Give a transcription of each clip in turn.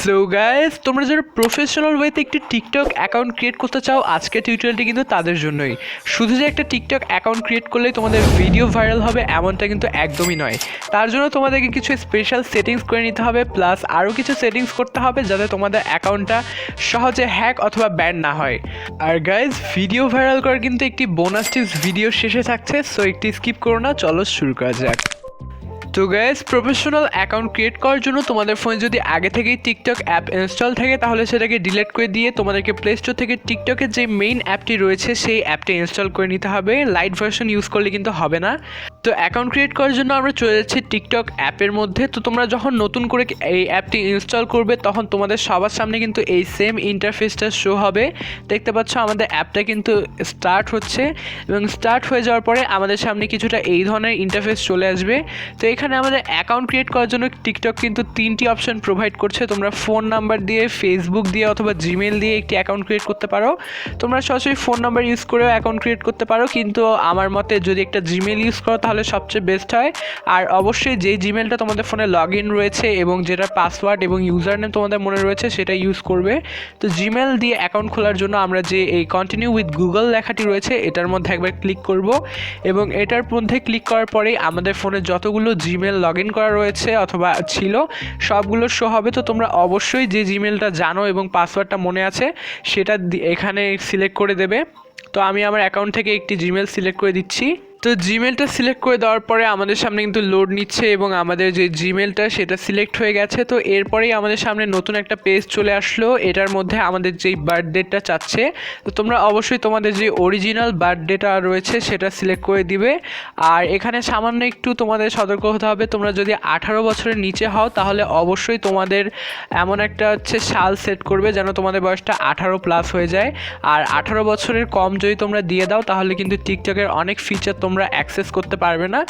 So guys, তোমরা যারা professional ওয়েতে একটি টিকটক অ্যাকাউন্ট ক্রিয়েট করতে চাও, আজকের টিউটোরিয়ালটি কিন্তু তাদের জন্যই। শুধু যে একটা টিকটক অ্যাকাউন্ট ক্রিয়েট করলেই তোমাদের ভিডিও ভাইরাল হবে এমনটা কিন্তু একদমই নয়। তার জন্য তোমাদেরকে কিছু স্পেশাল সেটিংস করে নিতে হবে, প্লাস আরও কিছু সেটিংস করতে হবে যাতে তোমাদের অ্যাকাউন্টটা সহজে হ্যাক অথবা ব্যান না হয়। আর গাইজ, ভিডিও ভাইরাল করার কিন্তু একটি বোনাস টিপস ভিডিও শেষে থাকছে, সো একটি স্কিপ করো না, চলো শুরু করা যাক। তো গাইজ, প্রফেশনাল অ্যাকাউন্ট ক্রিয়েট করার জন্য তোমাদের ফোনে যদি আগে থেকেই টিকটক অ্যাপ ইনস্টল থাকে তাহলে সেটাকে ডিলিট করে দিয়ে তোমাদেরকে প্লে স্টোর থেকে টিকটকের যে মেইন অ্যাপটি রয়েছে সেই অ্যাপটি ইনস্টল করে নিতে হবে। লাইট ভার্সন ইউজ করলে কিন্তু হবে না। তো অ্যাকাউন্ট ক্রিয়েট করার জন্য আমরা চলে যাচ্ছি টিকটক অ্যাপের মধ্যে। তো তোমরা যখন নতুন করে এই অ্যাপটি ইনস্টল করবে তখন তোমাদের সবার সামনে কিন্তু এই সেম ইন্টারফেসটা শো হবে। দেখতে পাচ্ছ আমাদের অ্যাপটা কিন্তু স্টার্ট হচ্ছে, এবং স্টার্ট হয়ে যাওয়ার পরে আমাদের সামনে কিছুটা এই ধরনের ইন্টারফেস চলে আসবে। তো এখানে আমাদের অ্যাকাউন্ট ক্রিয়েট করার জন্য টিকটক কিন্তু 3টি অপশন প্রোভাইড করছে। তোমরা ফোন নাম্বার দিয়ে, ফেসবুক দিয়ে অথবা জিমেল দিয়ে একটি অ্যাকাউন্ট ক্রিয়েট করতে পারো। তোমরা সরাসরি ফোন নাম্বার ইউজ করেও অ্যাকাউন্ট ক্রিয়েট করতে পারো, কিন্তু আমার মতে যদি একটা জিমেল ইউজ করো তাহলে সবচেয়ে বেস্ট হয়। আর অবশ্যই যেই জিমেলটা তোমাদের ফোনে লগ ইন রয়েছে এবং যেটা পাসওয়ার্ড এবং ইউজার নেম তোমাদের মনে রয়েছে সেটা ইউজ করবে। তো জিমেল দিয়ে অ্যাকাউন্ট খোলার জন্য আমরা যে এই কন্টিনিউ উইথ গুগল লেখাটি রয়েছে এটার মধ্যে একবার ক্লিক করব, এবং এটার মধ্যে ক্লিক করার পরেই আমাদের ফোনে যতগুলো জিমেল লগ ইন করা রয়েছে অথবা ছিল সবগুলো শো হবে। তো তোমরা অবশ্যই যে জিমেলটা জানো এবং পাসওয়ার্ডটা মনে আছে সেটা এখানে সিলেক্ট করে দেবে। তো আমি আমার অ্যাকাউন্ট থেকে একটি জিমেল সিলেক্ট করে দিচ্ছি। তো জিমেলটা সিলেক্ট করে দেওয়ার পরে আমাদের সামনে কিন্তু লোড নিচ্ছে এবং আমাদের যে জিমেলটা সেটা সিলেক্ট হয়ে গেছে। তো এরপরেই আমাদের সামনে নতুন একটা পেজ চলে আসলো। এটার মধ্যে আমাদের যেই বার্থডেটা চাচ্ছে, তো তোমরা অবশ্যই তোমাদের যে অরিজিনাল বার্থডেটা রয়েছে সেটা সিলেক্ট করে দিবে। আর এখানে সামান্য একটু তোমাদের সতর্ক হতে হবে, তোমরা যদি 18 বছরের নিচে হও তাহলে অবশ্যই তোমাদের এমন একটা সাল সেট করবে যেন তোমাদের বয়সটা 18+ হয়ে যায়। আর 18 বছরের কম যদি তোমরা দিয়ে দাও তাহলে কিন্তু টিকটকের অনেক ফিচার তোমরা অ্যাক্সেস করতে পারবে না।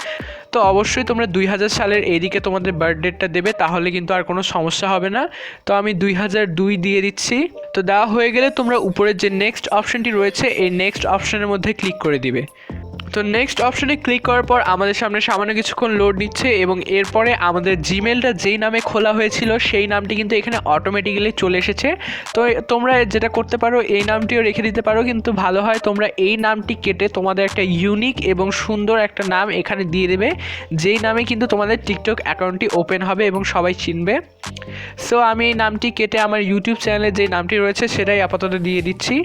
তো অবশ্যই তোমরা 2000 সালের এইদিকে তোমাদের বার্থডেটা দেবে, তাহলে কিন্তু আর কোনো সমস্যা হবে না। তো আমি 2002 দিয়ে দিচ্ছি। তো দেওয়া হয়ে গেলে তোমরা উপরের যে নেক্সট অপশানটি রয়েছে এই নেক্সট অপশানের মধ্যে ক্লিক করে দিবে। তো নেক্সট অপশানে ক্লিক করার পর আমাদের সামনে সামান্য কিছুক্ষণ লোড নিচ্ছে, এবং এরপরে আমাদের জিমেলটা যেই নামে খোলা হয়েছিল সেই নামটি কিন্তু এখানে অটোমেটিক্যালি চলে এসেছে। তো তোমরা যেটা করতে পারো এই নামটিও রেখে দিতে পারো, কিন্তু ভালো হয় তোমরা এই নামটি কেটে তোমাদের একটা ইউনিক এবং সুন্দর একটা নাম এখানে দিয়ে দেবে, যেই নামে কিন্তু তোমাদের টিকটক অ্যাকাউন্টটি ওপেন হবে এবং সবাই চিনবে। সো আমি এই নামটি কেটে আমার ইউটিউব চ্যানেলে যে নামটি রয়েছে সেটাই আপাতত দিয়ে দিচ্ছি।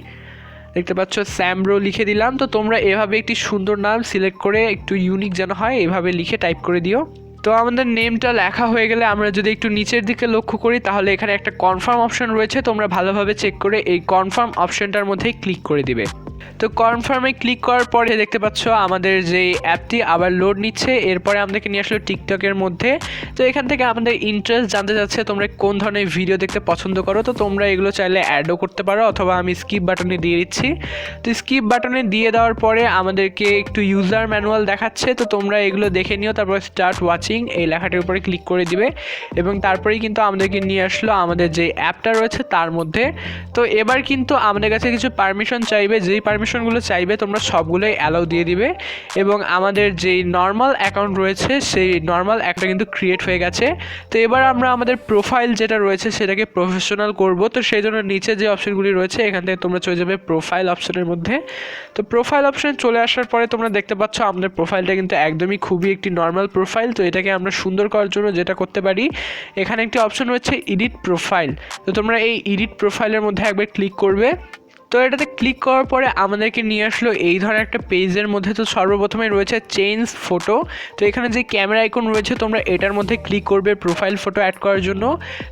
দেখতে পাচ্ছ স্যামব্রো লিখে দিলাম। তো তোমরা এভাবে একটি সুন্দর নাম সিলেক্ট করে একটু ইউনিক যেন হয় এভাবে লিখে টাইপ করে দিও। তো আমাদের নেমটা লেখা হয়ে গেলে আমরা যদি একটু নিচের দিকে লক্ষ্য করি তাহলে এখানে একটা কনফার্ম অপশন রয়েছে। তোমরা ভালোভাবে চেক করে এই কনফার্ম অপশনটার মধ্যেই ক্লিক করে দিবে। তো কনফার্মে ক্লিক করার পরে দেখতে পাচ্ছ আমাদের যে অ্যাপটি আবার লোড নিচ্ছে। এরপরে আমাদেরকে নিয়ে আসলো টিকটকের মধ্যে। তো এখান থেকে আমাদের ইন্টারেস্ট জানতে চাচ্ছে তোমরা কোন ধরনের ভিডিও দেখতে পছন্দ করো। তো তোমরা এগুলো চাইলে অ্যাডও করতে পারো, অথবা আমি স্কিপ বাটনে দিয়ে দিচ্ছি। তো স্কিপ বাটনে দিয়ে দেওয়ার পরে আমাদেরকে একটু ইউজার ম্যানুয়াল দেখাচ্ছে। তো তোমরা এগুলো দেখে নিও, তারপরে স্টার্ট ওয়াচিং এই লেখাটির উপরে ক্লিক করে দিবে, এবং তারপরেই কিন্তু আমাদেরকে নিয়ে আসলো আমাদের যে অ্যাপটা রয়েছে তার মধ্যে। তো এবার কিন্তু আমাদের কাছে কিছু পারমিশন চাইবে, যেই পারমিশনগুলো চাইবে তোমরা সবগুলোই অ্যালাউ দিয়ে দিবে, এবং আমাদের যেই নর্মাল অ্যাকাউন্ট রয়েছে সেই নর্মাল অ্যাকাউন্ট কিন্তু ক্রিয়েট হয়ে গেছে। তো এবার আমরা আমাদের প্রোফাইল যেটা রয়েছে সেটাকে প্রফেশনাল করব। তো সেই জন্য নিচে যে অপশনগুলি রয়েছে এখান থেকে তোমরা চলে যাবে প্রোফাইল অপশনের মধ্যে। তো প্রোফাইল অপশনে চলে আসার পরে তোমরা দেখতে পাচ্ছ আমাদের প্রোফাইলটা কিন্তু একদমই খুবই একটি নর্মাল প্রোফাইল। তো এটাকে আমরা সুন্দর করার জন্য যেটা করতে পারি, এখানে একটি অপশন রয়েছে এডিট প্রোফাইল। তো তোমরা এই এডিট প্রোফাইলের মধ্যে একবার ক্লিক করবে। তো এটাতে ক্লিক করার পরে আমাদেরকে নিয়ে আসলো এই ধরনের একটা পেজের মধ্যে। তো সর্বপ্রথমে রয়েছে চেঞ্জ ফটো। তো এখানে যে ক্যামেরা আইকন রয়েছে তোমরা এটার মধ্যে ক্লিক করবে প্রোফাইল ফটো অ্যাড করার জন্য।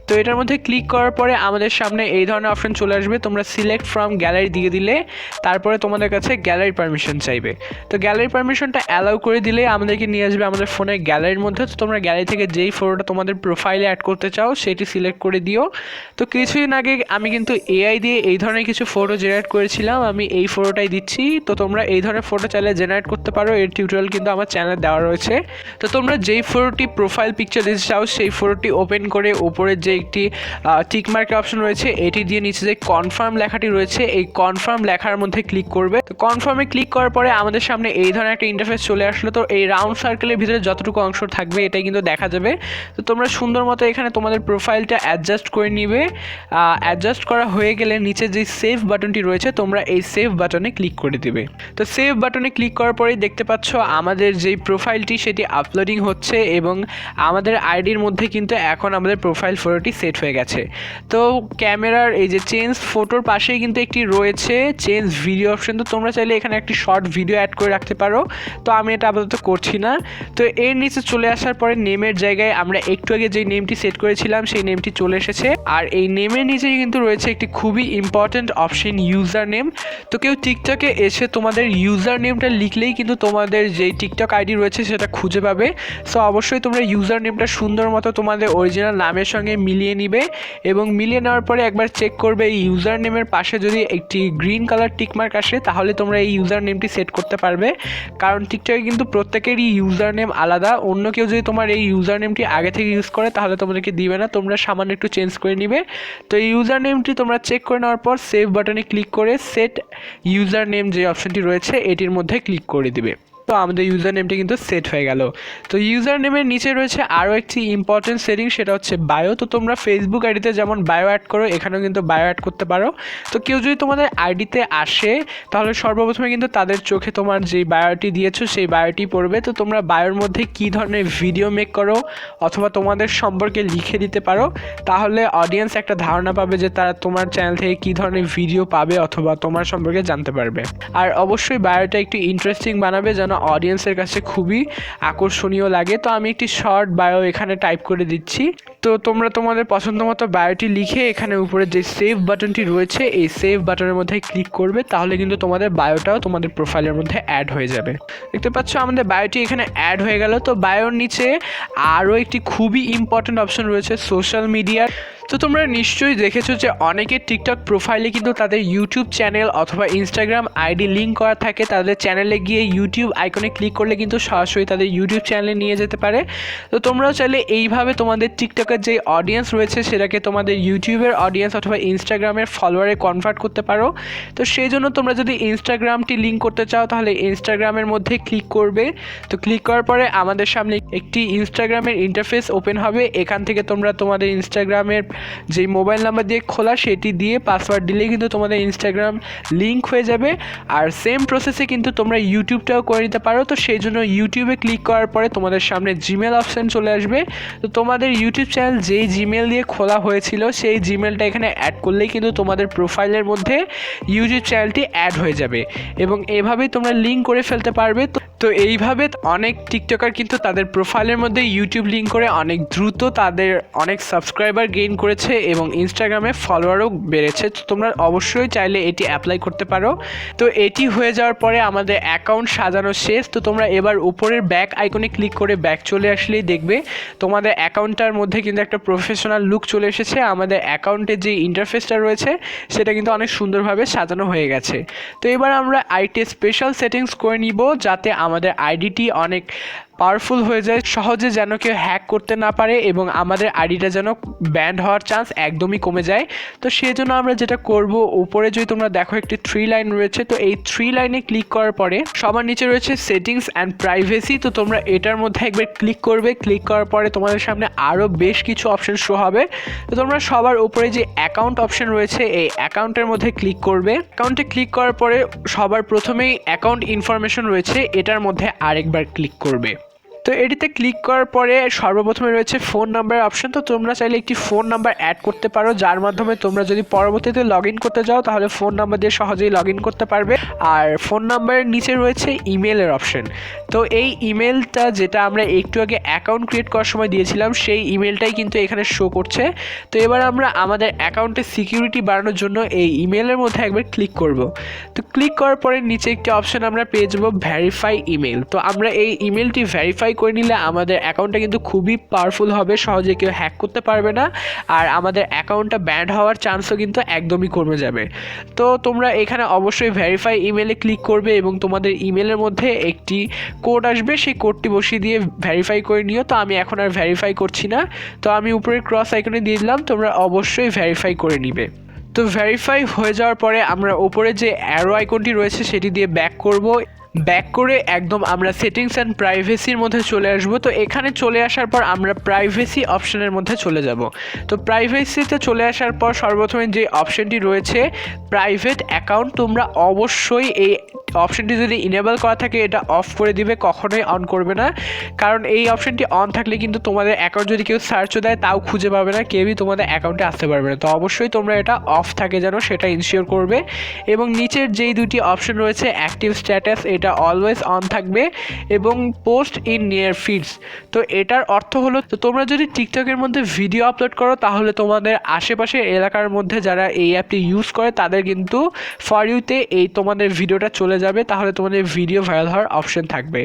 তো এটার মধ্যে ক্লিক করার পরে আমাদের সামনে এই ধরনের অপশন চলে আসবে। তোমরা সিলেক্ট ফ্রম গ্যালারি দিয়ে দিলে তারপরে তোমাদের কাছে গ্যালারি পারমিশন চাইবে। তো গ্যালারি পারমিশনটা অ্যালাউ করে দিলে আমাদেরকে নিয়ে আসবে আমাদের ফোনের গ্যালারির মধ্যে। তো তোমরা গ্যালারি থেকে যেই ফটোটা তোমাদের প্রোফাইলে অ্যাড করতে চাও সেটি সিলেক্ট করে দিও। তো কিছুদিন আগে আমি কিন্তু এআই দিয়ে এই ধরনের কিছু ফটো জেনারেট করেছিলাম, আমি এই ফটোটাই দিচ্ছি। তো তোমরা এই ধরনের ফটো চাইলে জেনারেট করতে পারো, এর টিউটোরিয়াল কিন্তু আমার চ্যানেলে দেওয়া রয়েছে। তো তোমরা যেই ফটোটি প্রোফাইল পিকচার দিতে চাও সেই ফটোটি ওপেন করে উপরে যে একটি টিক মার্কের অপশন রয়েছে এটি দিয়ে নিচে যে কনফার্ম লেখাটি রয়েছে এই কনফার্ম লেখার মধ্যে ক্লিক করবে। তো কনফার্মে ক্লিক করার পরে আমাদের সামনে এই ধরনের একটা ইন্টারফেস চলে আসলো। তো এই রাউন্ড সার্কেলের ভিতরে যতটুকু অংশ থাকবে এটাই কিন্তু দেখা যাবে। তো তোমরা সুন্দর মতো এখানে তোমাদের প্রোফাইলটা অ্যাডজাস্ট করে নিবে। অ্যাডজাস্ট করা হয়ে গেলে নিচে যে সেভ বাটনটি রয়েছে তোমরা এই সেভ বাটনে ক্লিক করে দিবে। তো সেভ বাটনে ক্লিক করার পরেই দেখতে পাচ্ছ আমাদের যেই প্রোফাইলটি সেটি আপলোডিং হচ্ছে এবং আমাদের আইডির মধ্যে কিন্তু এখন আমাদের প্রোফাইল ফটোটি সেট হয়ে গেছে। তো ক্যামেরার এই যে চেঞ্জ ফটোর পাশেই কিন্তু একটি রয়েছে চেঞ্জ ভিডিও অপশন। তো তোমরা চাইলে এখানে একটি শর্ট ভিডিও অ্যাড করে রাখতে পারো, তো আমি এটা আপাতত করছি না। তো এর নিচে চলে আসার পরে নেমের জায়গায় আমরা একটু আগে যে নেমটি সেট করেছিলাম সেই নেমটি চলে এসেছে। আর এই নেমের নিচে কিন্তু রয়েছে একটি খুবই ইম্পর্ট্যান্ট অপশন ইউজার নেম। তো কেউ টিকটকে এসে তোমাদের ইউজার নেমটা লিখলেই কিন্তু তোমাদের যেই টিকটক আইডি রয়েছে সেটা খুঁজে পাবে। সো অবশ্যই তোমরা ইউজার নেমটা সুন্দর মতো তোমাদের অরিজিনাল নামের সঙ্গে মিলিয়ে নিবে এবং মিলিয়ে নেওয়ার পরে একবার চেক করবে এই ইউজার নেমের পাশে যদি একটি গ্রিন কালার টিকমার্ক আসে তাহলে তোমরা এই ইউজার নেমটি সেট করতে পারবে। কারণ টিকটকে কিন্তু প্রত্যেকেরই ইউজার নেম আলাদা, অন্য কেউ যদি তোমার এই ইউজার নেমটি আগে থেকে ইউজ করে তাহলে তোমাদেরকে দিবে না, তোমরা সামান্য একটু চেঞ্জ করে নিবে। তো এই ইউজার নেমটি তোমরা চেক করে নেওয়ার পর সেভ বাটনে ক্লিক করে সেট ইউজার নেম যে অপশনটি রয়েছে এটির মধ্যে ক্লিক করে দিবে। তো আমাদের ইউজার নেমটি কিন্তু সেট হয়ে গেল। তো ইউজার নেমের নিচে রয়েছে আরও একটি ইম্পর্টেন্ট সেটিং, সেটা হচ্ছে বায়ো। তো তোমরা ফেসবুক আইডিতে যেমন বায়ো অ্যাড করো এখানেও কিন্তু বায়ো অ্যাড করতে পারো। তো কেউ যদি তোমাদের আইডিতে আসে তাহলে সর্বপ্রথমে কিন্তু তাদের চোখে তোমার যেই বায়োটি দিয়েছো সেই বায়োটি পড়বে। তো তোমরা বায়োর মধ্যে কী ধরনের ভিডিও মেক করো অথবা তোমাদের সম্পর্কে লিখে দিতে পারো, তাহলে অডিয়েন্স একটা ধারণা পাবে যে তারা তোমার চ্যানেল থেকে কী ধরনের ভিডিও পাবে অথবা তোমার সম্পর্কে জানতে পারবে। আর অবশ্যই বায়োটা একটু ইন্টারেস্টিং বানাবে যেন অডিয়েন্সের কাছে খুবই আকর্ষণীয় লাগে। তো আমি একটি শর্ট বায়ো এখানে টাইপ করে দিচ্ছি। তো তোমরা তোমাদের পছন্দ মতো বায়োটি লিখে এখানে উপরে যে সেভ বাটনটি রয়েছে এই সেভ বাটনের মধ্যে ক্লিক করবে, তাহলে কিন্তু তোমাদের বায়োটাও তোমাদের প্রোফাইলের মধ্যে অ্যাড হয়ে যাবে। দেখতে পাচ্ছ আমাদের বায়োটি এখানে অ্যাড হয়ে গেল। তো বায়োর নিচে আরও একটি খুবই ইম্পর্ট্যান্ট অপশন রয়েছে সোশ্যাল মিডিয়ার। তো তোমরা নিশ্চয়ই দেখেছো যে অনেকের টিকটক প্রোফাইলে কিন্তু তাদের ইউটিউব চ্যানেল অথবা ইনস্টাগ্রাম আইডি লিঙ্ক করা থাকে। তাদের চ্যানেলে গিয়ে ইউটিউব আইকনে ক্লিক করলে কিন্তু সরাসরি তাদের ইউটিউব চ্যানেলে নিয়ে যেতে পারে। তো তোমরাও চাইলে এইভাবে তোমাদের টিকটকের যে অডিয়েন্স রয়েছে সেটাকে তোমাদের ইউটিউবের অডিয়েন্স অথবা ইনস্টাগ্রামের ফলোয়ারে কনভার্ট করতে পারো। তো সেই জন্য তোমরা যদি ইনস্টাগ্রামটি লিঙ্ক করতে চাও তাহলে ইনস্টাগ্রামের মধ্যে ক্লিক করবে। তো ক্লিক করার পরে আমাদের সামনে একটি ইনস্টাগ্রামের ইন্টারফেস ওপেন হবে। এখান থেকে তোমরা তোমাদের ইনস্টাগ্রামের যেই মোবাইল নাম্বার দিয়ে খোলা সেটি দিয়ে পাসওয়ার্ড দিলেই কিন্তু তোমাদের ইনস্টাগ্রাম লিঙ্ক হয়ে যাবে। আর সেম প্রসেসে কিন্তু তোমরা ইউটিউবটাও করে নিতে পারো। তো সেই জন্য ইউটিউবে ক্লিক করার পরে তোমাদের সামনে জিমেল অপশান চলে আসবে। তো তোমাদের ইউটিউব চ্যানেল যেই জিমেল দিয়ে খোলা হয়েছিল সেই জিমেলটা এখানে অ্যাড করলেই কিন্তু তোমাদের প্রোফাইলের মধ্যে ইউটিউব চ্যানেলটি অ্যাড হয়ে যাবে এবং এভাবেই তোমরা লিঙ্ক করে ফেলতে পারবে। তো এইভাবে অনেক টিকটকার কিন্তু তাদের প্রোফাইলের মধ্যে ইউটিউব লিঙ্ক করে অনেক দ্রুত তাদের অনেক সাবস্ক্রাইবার গেইন করেছে এবং ইনস্টাগ্রামে ফলোয়ারও বেড়েছে। তো তোমরা অবশ্যই চাইলে এটি অ্যাপ্লাই করতে পারো। তো এটি হয়ে যাওয়ার পরে আমাদের অ্যাকাউন্ট সাজানো শেষ। তো তোমরা এবার উপরের ব্যাক আইকনে ক্লিক করে ব্যাক চলে আসলেই দেখবে তোমাদের অ্যাকাউন্টটার মধ্যে কিন্তু একটা প্রফেশনাল লুক চলে এসেছে। আমাদের অ্যাকাউন্টের যে ইন্টারফেসটা রয়েছে সেটা কিন্তু অনেক সুন্দরভাবে সাজানো হয়ে গেছে। তো এবার আমরা আইটি স্পেশাল সেটিংস করে নিব যাতে আমাদের আইডিটি অনেক পাওয়ারফুল হয়ে যায়, সহজে যেন কেউ হ্যাক করতে না পারে এবং আমাদের আইডিটা যেন ব্যান্ড হওয়ার চান্স একদমই কমে যায়। তো সেই জন্য আমরা যেটা করব, উপরে যদি তোমরা দেখো একটি 3 লাইন রয়েছে, তো এই 3 লাইনে ক্লিক করার পরে সবার নিচে রয়েছে সেটিংস অ্যান্ড প্রাইভেসি। তো তোমরা এটার মধ্যে একবার ক্লিক করবে। ক্লিক করার পরে তোমাদের সামনে আরও বেশ কিছু অপশন শো হবে। তো তোমরা সবার উপরে যে অ্যাকাউন্ট অপশন রয়েছে এই অ্যাকাউন্টের মধ্যে ক্লিক করবে। অ্যাকাউন্টে ক্লিক করার পরে সবার প্রথমেই অ্যাকাউন্ট ইনফরমেশন রয়েছে এটার মধ্যে আরেকবার ক্লিক করবে। তো এটিতে ক্লিক করার পরে সর্বপ্রথমে রয়েছে ফোন নাম্বার অপশন। তো তোমরা চাইলে একটি ফোন নাম্বার অ্যাড করতে পারো যার মাধ্যমে তোমরা যদি পরবর্তীতে লগ ইন করতে যাও তাহলে ফোন নাম্বার দিয়ে সহজেই লগ ইন করতে পারবে। আর ফোন নাম্বারের নিচে রয়েছে ইমেলের অপশন। তো এই ইমেলটা যেটা আমরা একটু আগে অ্যাকাউন্ট ক্রিয়েট করার সময় দিয়েছিলাম সেই ইমেলটাই কিন্তু এখানে শো করছে। তো এবার আমরা আমাদের অ্যাকাউন্টের সিকিউরিটি বাড়ানোর জন্য এই ইমেলের মধ্যে একবার ক্লিক করব। তো ক্লিক করার পরে নিচে একটি অপশন আমরা পেয়ে যাবো ভেরিফাই ইমেল। তো আমরা এই ইমেলটি ভেরিফাই করে নিলে আমাদের অ্যাকাউন্টটা কিন্তু খুবই পাওয়ারফুল হবে, সহজে কেউ হ্যাক করতে পারবে না, আর আমাদের অ্যাকাউন্টটা ব্যান্ড হওয়ার চান্সও কিন্তু একদমই কমে যাবে। তো তোমরা এখানে অবশ্যই ভেরিফাই ইমেলে ক্লিক করবে এবং তোমাদের ইমেলের মধ্যে একটি কোড আসবে, সেই কোডটি বসিয়ে দিয়ে ভেরিফাই করে নিও। তো আমি এখন আর ভেরিফাই করছি না, তো আমি উপরের ক্রস আইকনে দিয়ে দিলাম, তোমরা অবশ্যই ভেরিফাই করে নিবে। তো ভেরিফাই হয়ে যাওয়ার পরে আমরা উপরে যে অ্যারো আইকনটি রয়েছে সেটি দিয়ে ব্যাক করব। ব্যাক করে একদম আমরা সেটিংস অ্যান্ড প্রাইভেসির মধ্যে চলে আসব। তো এখানে চলে আসার পর আমরা প্রাইভেসি অপশনের মধ্যে চলে যাব। তো প্রাইভেসিতে চলে আসার পর সর্বপ্রথমে যে অপশনটি রয়েছে প্রাইভেট অ্যাকাউন্ট, তোমরা অবশ্যই এই অপশনটি যদি ইনেবল করা থাকে এটা অফ করে দিবে, কখনোই অন করবে না, কারণ এই অপশনটি অন থাকলে কিন্তু তোমাদের অ্যাকাউন্ট যদি কেউ সার্চও দেয় তাও খুঁজে পাবে না, কেউই তোমাদের অ্যাকাউন্টে আসতে পারবে না। তো অবশ্যই তোমরা এটা অফ থাকে যেন সেটা ইনশিওর করবে। এবং নিচের যেই দুটি অপশন রয়েছে অ্যাক্টিভ স্ট্যাটাস, এটা অলওয়েজ অন থাকবে, এবং পোস্ট ইন নিয়ার ফিডস, তো এটার অর্থ হলো তো তোমরা যদি টিকটকের মধ্যে ভিডিও আপলোড করো তাহলে তোমাদের আশেপাশের এলাকার মধ্যে যারা এই অ্যাপটি ইউজ করে তাদের কিন্তু ফর ইউতে এই তোমাদের ভিডিওটা চলে যাবে, তাহলে তোমাদের ভিডিও ভাইরাল হওয়ার অপশন থাকবে।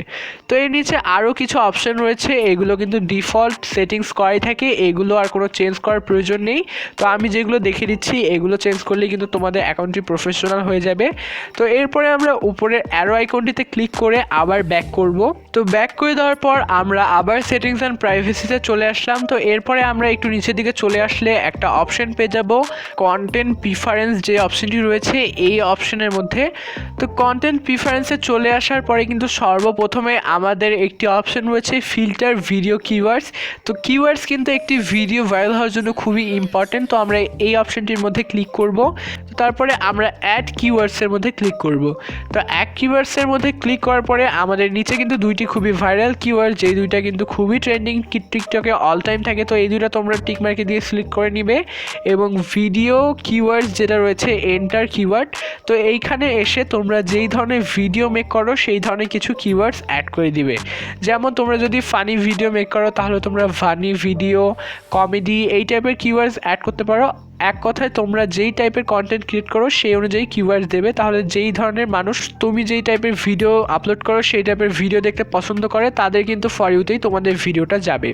তো এর নিচে আরও কিছু অপশন রয়েছে, এগুলো কিন্তু ডিফল্ট সেটিংস করাই থাকে, এগুলো আর কোনো চেঞ্জ করার প্রয়োজন নেই। তো আমি যেগুলো দেখে দিচ্ছি এগুলো চেঞ্জ করলে কিন্তু তোমাদের অ্যাকাউন্টটি প্রফেশনাল হয়ে যাবে। তো এরপরে আমরা উপরের অ্যারো আইকনটিতে ক্লিক করে আবার ব্যাক করব। তো ব্যাক করে দেওয়ার পর আমরা আবার সেটিংস অ্যান্ড প্রাইভেসিতে চলে আসলাম। তো এরপরে আমরা একটু নিচের দিকে চলে আসলে একটা অপশন পেয়ে যাব কন্টেন্ট প্রিফারেন্স, যে অপশনটি রয়েছে এই অপশনের মধ্যে। তো কন্টেন্ট প্রিফারেন্সে চলে আসার পরে কিন্তু সর্বপ্রথমে আমাদের একটি অপশন রয়েছে ফিল্টার ভিডিও কিওয়ার্ডস। তো কিওয়ার্ডস কিন্তু একটি ভিডিও ভাইরাল হওয়ার জন্য খুবই ইম্পর্টেন্ট। তো আমরা এই অপশনটির মধ্যে ক্লিক করব, তারপরে আমরা অ্যাড কিওয়ার্ডসের মধ্যে ক্লিক করব। তো অ্যাড কিওয়ার্ডসের মধ্যে ক্লিক করার পরে আমাদের নিচে কিন্তু দুইটি খুবই ভাইরাল কিওয়ার্ড, যেই দুইটা কিন্তু খুবই ট্রেন্ডিং টিকটকে অল টাইম থাকে। তো এই দুইটা তোমরা টিক মার্কে দিয়ে সিলেক্ট করে নিবে, এবং ভিডিও কিওয়ার্ডস যেটা রয়েছে এন্টার কিওয়ার্ড। তো এইখানে এসে তোমরা যেই ধরনের ভিডিও মেক করো সেই ধরনের কিছু কিওয়ার্ডস অ্যাড করে দিবে। যেমন তোমরা যদি ফানি ভিডিও মেক করো তাহলে তোমরা ফানি ভিডিও, কমেডি, এই টাইপের কিওয়ার্ডস অ্যাড করতে পারো। এক কথায় তোমরা যেই টাইপের কন্টেন্ট ক্রিয়েট করো সেই অনুযায়ী কিওয়ার্ডস দেবে, তাহলে যেই ধরনের মানুষ তুমি যেই টাইপের ভিডিও আপলোড করো সেই টাইপের ভিডিও দেখতে পছন্দ করে তাদের কিন্তু ফর ইউতেই তোমাদের ভিডিওটা যাবে।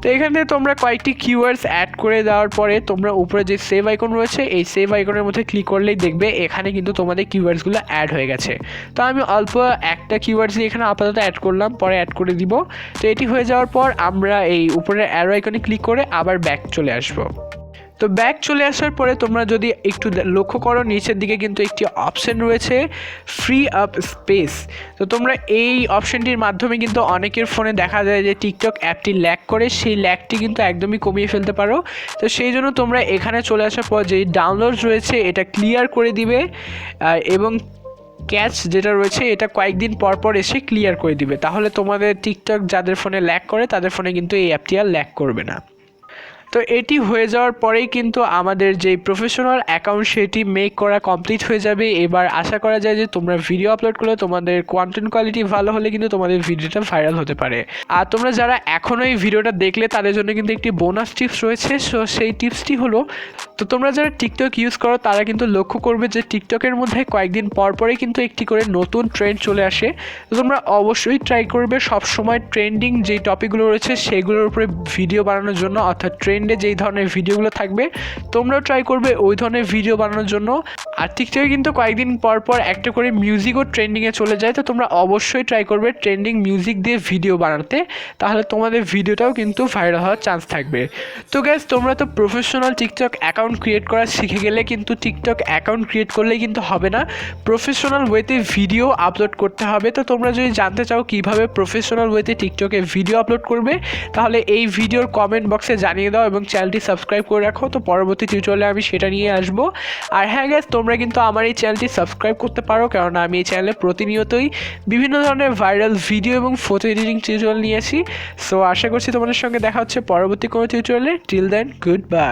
তো এখান থেকে তোমরা কয়েকটি কিওয়ার্ডস অ্যাড করে দেওয়ার পরে তোমরা উপরে যে সেভ আইকন রয়েছে এই সেভ আইকনের মধ্যে ক্লিক করলেই দেখবে এখানে কিন্তু তোমাদের কিওয়ার্ডসগুলো অ্যাড হয়ে গেছে। তো আমি অল্প একটা কিওয়ার্ডস দিয়ে এখানে আপাতত অ্যাড করলাম, পরে অ্যাড করে দিব। তো এটি হয়ে যাওয়ার পর আমরা এই উপরের অ্যারো আইকনে ক্লিক করে আবার ব্যাক চলে আসবো। তো ব্যাক চলে আসার পরে তোমরা যদি একটু লক্ষ্য করো নিচের দিকে কিন্তু একটি অপশন রয়েছে ফ্রি আপ স্পেস। তো তোমরা এই অপশনটির মাধ্যমে কিন্তু অনেকের ফোনে দেখা যায় যে টিকটক অ্যাপটি ল্যাগ করে, সেই ল্যাগটি কিন্তু একদমই কমিয়ে ফেলতে পারো। তো সেই জন্য তোমরা এখানে চলে আসার পর যেই ডাউনলোড রয়েছে এটা ক্লিয়ার করে দিবে, এবং ক্যাচ যেটা রয়েছে এটা কয়েকদিন পর পর এসে ক্লিয়ার করে দিবে, তাহলে তোমাদের টিকটক যাদের ফোনে ল্যাগ করে তাদের ফোনে কিন্তু এই অ্যাপটি আর ল্যাগ করবে না। তো এটি হয়ে যাওয়ার পরেই কিন্তু আমাদের যে প্রফেশনাল অ্যাকাউন্ট সেটি মেক করা কমপ্লিট হয়ে যাবে। এবার আশা করা যায় যে তোমরা ভিডিও আপলোড করলে তোমাদের কন্টেন্ট কোয়ালিটি ভালো হলে কিন্তু তোমাদের ভিডিওটা ভাইরাল হতে পারে। আর তোমরা যারা এখনও এই ভিডিওটা দেখলে তাদের জন্য কিন্তু একটি বোনাস টিপস রয়েছে। সো সেই টিপসটি হলো, তো তোমরা যারা টিকটক ইউজ করো তারা কিন্তু লক্ষ্য করবে যে টিকটকের মধ্যে কয়েকদিন পর পরেই কিন্তু একটি করে নতুন ট্রেন্ড চলে আসে। তো তোমরা অবশ্যই ট্রাই করবে সবসময় ট্রেন্ডিং যেই টপিকগুলো রয়েছে সেগুলোর উপরে ভিডিও বানানোর জন্য, অর্থাৎ ট্রেন্ডে যেই ধরনের ভিডিওগুলো থাকবে তোমরাও ট্রাই করবে ওই ধরনের ভিডিও বানানোর জন্য। আর টিকটকে কিন্তু কয়েকদিন পর পর একটা করে মিউজিকও ট্রেন্ডিংয়ে চলে যায়, তো তোমরা অবশ্যই ট্রাই করবে ট্রেন্ডিং মিউজিক দিয়ে ভিডিও বানাতে, তাহলে তোমাদের ভিডিওটাও কিন্তু ভাইরাল হওয়ার চান্স থাকবে। তো গাইস, তোমরা তো প্রফেশনাল টিকটক অ্যাকাউন্ট ক্রিয়েট করা শিখে গেলে, কিন্তু টিকটক অ্যাকাউন্ট ক্রিয়েট করলেই কিন্তু হবে না, প্রফেশনাল ওয়েতে ভিডিও আপলোড করতে হবে। তো তোমরা যদি জানতে চাও কীভাবে প্রফেশনাল ওয়েতে টিকটকে ভিডিও আপলোড করবে তাহলে এই ভিডিওর কমেন্ট বক্সে জানিয়ে দাও এবং চ্যানেলটি সাবস্ক্রাইব করে রাখো। তো পরবর্তী টিউটোরিয়ালে আমি সেটা নিয়ে আসবো। আর হ্যাঁ গাইস, তোমরা কিন্তু আমার এই চ্যানেলটি সাবস্ক্রাইব করতে পারো, কারণ আমি এই চ্যানেলে প্রতিনিয়তই বিভিন্ন ধরনের ভাইরাল ভিডিও এবং ফটো এডিটিং টিউটোরিয়াল নিয়ে আসি। সো আশা করছি তোমাদের সঙ্গে দেখা হচ্ছে পরবর্তী কোনো টিউটোরিয়ালে। Till then, good bye.